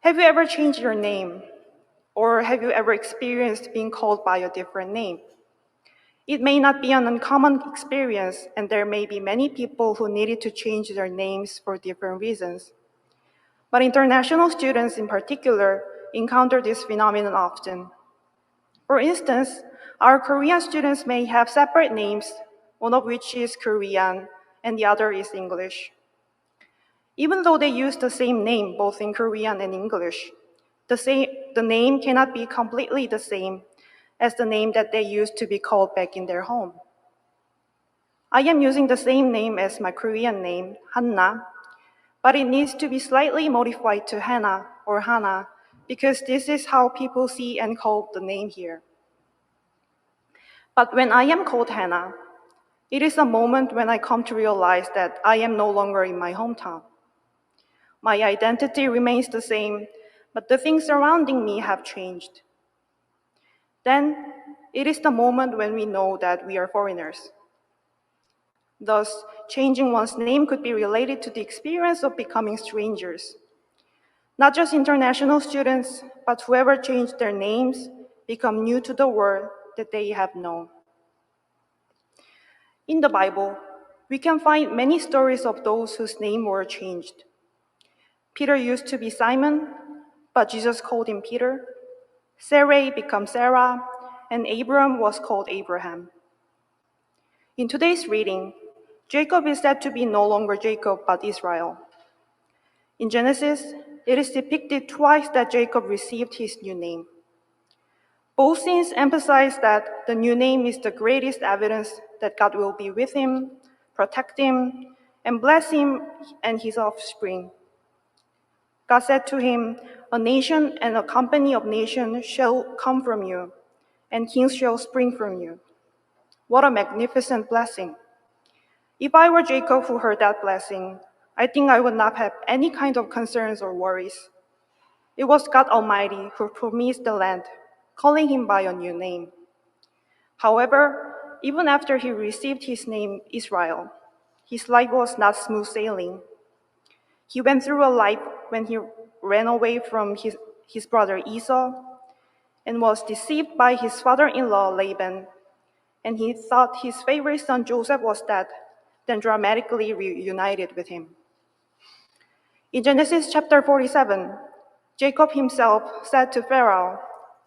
Have you ever changed your name? Or have you ever experienced being called by a different name? It may not be an uncommon experience, and there may be many people who needed to change their names for different reasons. But international students in particular encounter this phenomenon often. For instance, our Korean students may have separate names, one of which is Korean and the other is English. Even though they use the same name both in Korean and English, the name cannot be completely the same as the name that they used to be called back in their home. I am using the same name as my Korean name, Hanna, but it needs to be slightly modified to Hanna or Hanna because this is how people see and call the name here. But when I am called Hanna, it is a moment when I come to realize that I am no longer in my hometown. My identity remains the same, but the things surrounding me have changed. Then, it is the moment when we know that we are foreigners. Thus, changing one's name could be related to the experience of becoming strangers. Not just international students, but whoever changed their names become new to the world that they have known. In the Bible, we can find many stories of those whose names were changed. Peter used to be Simon, but Jesus called him Peter. Sarai became Sarah, and Abram was called Abraham. In today's reading, Jacob is said to be no longer Jacob, but Israel. In Genesis, it is depicted twice that Jacob received his new name. Both scenes emphasize that the new name is the greatest evidence that God will be with him, protect him, and bless him and his offspring. God said to him, "A nation and a company of nations shall come from you, and kings shall spring from you." What a magnificent blessing. If I were Jacob who heard that blessing, I think I would not have any kind of concerns or worries. It was God Almighty who promised the land, calling him by a new name. However, even after he received his name Israel, his life was not smooth sailing. He went through a life when he ran away from his brother Esau and was deceived by his father-in-law Laban, and he thought his favorite son Joseph was dead, then dramatically reunited with him. In Genesis chapter 47, Jacob himself said to Pharaoh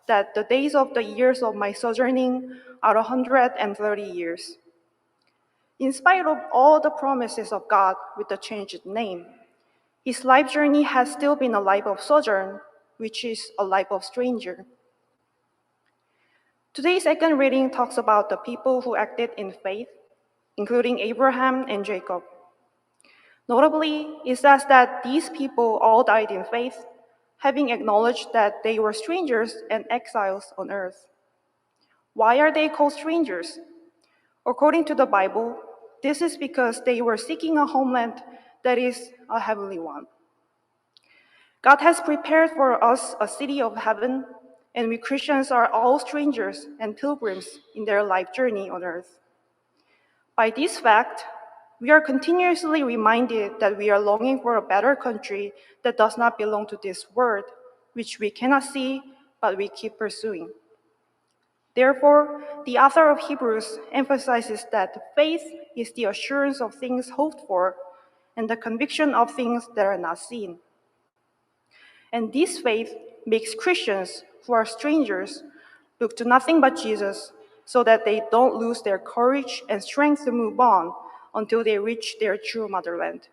that the days of the years of my sojourning are 130 years. In spite of all the promises of God with the changed name, his life journey has still been a life of sojourn, which is a life of stranger. Today's second reading talks about the people who acted in faith, including Abraham and Jacob. Notably, it says that these people all died in faith, having acknowledged that they were strangers and exiles on earth. Why are they called strangers? According to the Bible, this is because they were seeking a homeland that is a heavenly one. God has prepared for us a city of heaven, and we Christians are all strangers and pilgrims in their life journey on earth. By this fact, we are continuously reminded that we are longing for a better country that does not belong to this world, which we cannot see, but we keep pursuing. Therefore, the author of Hebrews emphasizes that faith is the assurance of things hoped for and the conviction of things that are not seen. And this faith makes Christians who are strangers look to nothing but Jesus so that they don't lose their courage and strength to move on until they reach their true motherland.